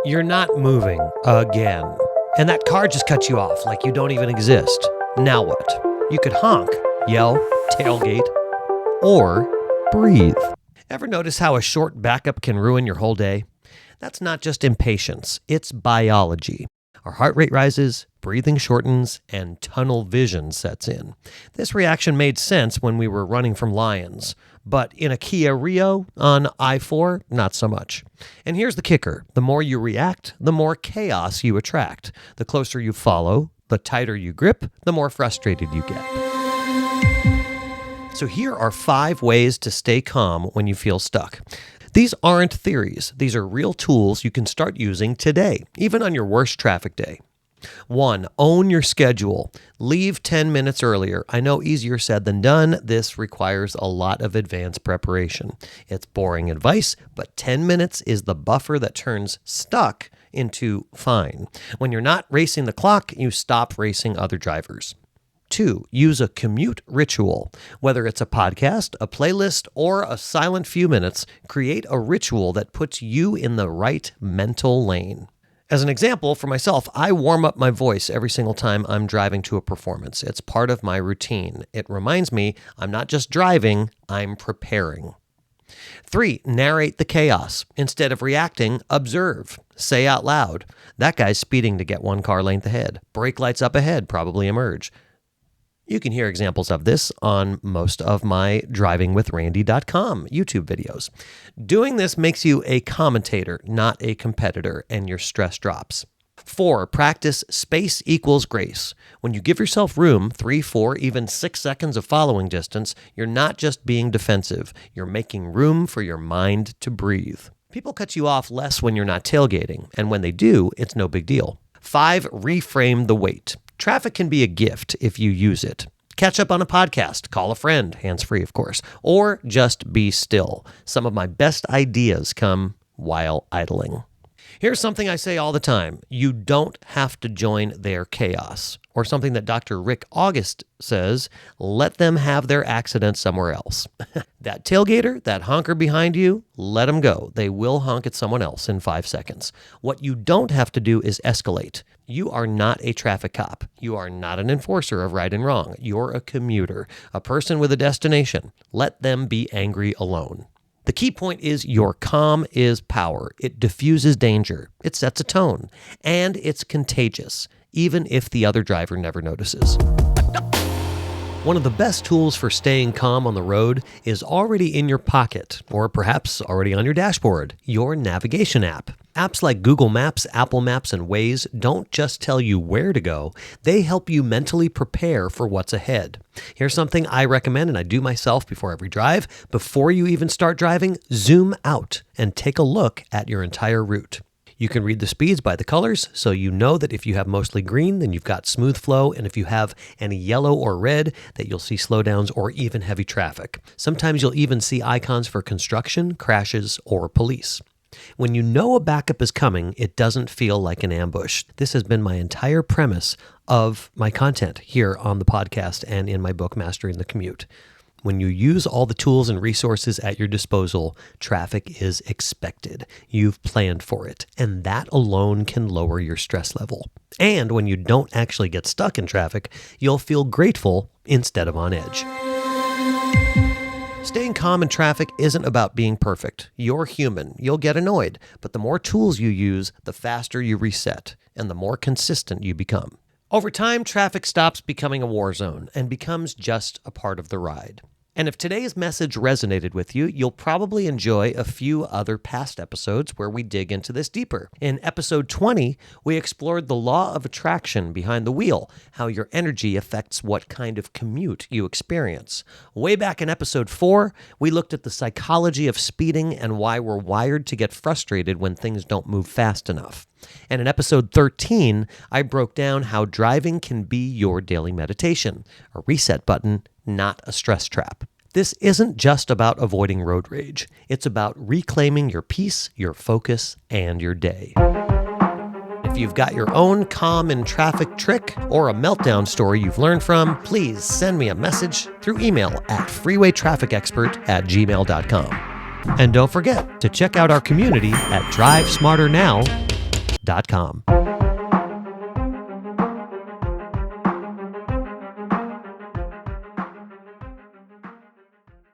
You're not moving again. And that car just cut you off like you don't even exist. Now what? You could honk, yell, tailgate, or breathe. Ever notice how a short backup can ruin your whole day? That's not just impatience, it's biology. Our heart rate rises, breathing shortens, and tunnel vision sets in. This reaction made sense when we were running from lions, but in a Kia Rio on I-4, not so much. And here's the kicker. The more you react, the more chaos you attract. The closer you follow, the tighter you grip, the more frustrated you get. So here are 5 ways to stay calm when you feel stuck. These aren't theories. These are real tools you can start using today, even on your worst traffic day. 1. Own your schedule. Leave 10 minutes earlier. I know easier said than done. This requires a lot of advanced preparation. It's boring advice, but 10 minutes is the buffer that turns stuck into fine. When you're not racing the clock, you stop racing other drivers. 2. Use a commute ritual. Whether it's a podcast, a playlist, or a silent few minutes, create a ritual that puts you in the right mental lane. As an example, for myself, I warm up my voice every single time I'm driving to a performance. It's part of my routine. It reminds me I'm not just driving, I'm preparing. 3. Narrate the chaos. Instead of reacting, observe. Say out loud, "That guy's speeding to get 1 car length ahead. Brake lights up ahead probably emerge." You can hear examples of this on most of my drivingwithrandy.com YouTube videos. Doing this makes you a commentator, not a competitor, and your stress drops. 4. Practice space equals grace. When you give yourself room, 3, 4, even 6 seconds of following distance, you're not just being defensive. You're making room for your mind to breathe. People cut you off less when you're not tailgating, and when they do, it's no big deal. 5. Reframe the wait. Traffic can be a gift if you use it. Catch up on a podcast, call a friend, hands-free of course, or just be still. Some of my best ideas come while idling. Here's something I say all the time. You don't have to join their chaos. Or something that Dr. Rick August says, let them have their accident somewhere else. That tailgater, that honker behind you, let them go. They will honk at someone else in 5 seconds. What you don't have to do is escalate. You are not a traffic cop. You are not an enforcer of right and wrong. You're a commuter, a person with a destination. Let them be angry alone. The key point is your calm is power. It diffuses danger. It sets a tone. And it's contagious, even if the other driver never notices. One of the best tools for staying calm on the road is already in your pocket, or perhaps already on your dashboard, your navigation app. Apps like Google Maps, Apple Maps, and Waze don't just tell you where to go, they help you mentally prepare for what's ahead. Here's something I recommend, and I do myself before every drive. Before you even start driving, zoom out and take a look at your entire route. You can read the speeds by the colors, so you know that if you have mostly green, then you've got smooth flow, and if you have any yellow or red, that you'll see slowdowns or even heavy traffic. Sometimes you'll even see icons for construction, crashes, or police. When you know a backup is coming, it doesn't feel like an ambush. This has been my entire premise of my content here on the podcast and in my book, Mastering the Commute. When you use all the tools and resources at your disposal, traffic is expected. You've planned for it, and that alone can lower your stress level. And when you don't actually get stuck in traffic, you'll feel grateful instead of on edge. Staying calm in traffic isn't about being perfect. You're human. You'll get annoyed, but the more tools you use, the faster you reset, and the more consistent you become. Over time, traffic stops becoming a war zone and becomes just a part of the ride. And if today's message resonated with you, you'll probably enjoy a few other past episodes where we dig into this deeper. In episode 20, we explored the law of attraction behind the wheel, how your energy affects what kind of commute you experience. Way back in episode 4, we looked at the psychology of speeding and why we're wired to get frustrated when things don't move fast enough. And in episode 13, I broke down how driving can be your daily meditation, a reset button, not a stress trap. This isn't just about avoiding road rage. It's about reclaiming your peace, your focus, and your day. If you've got your own calm in traffic trick or a meltdown story you've learned from, please send me a message through email at freewaytrafficexpert@gmail.com. And don't forget to check out our community at drivesmarternow.com. commute.com.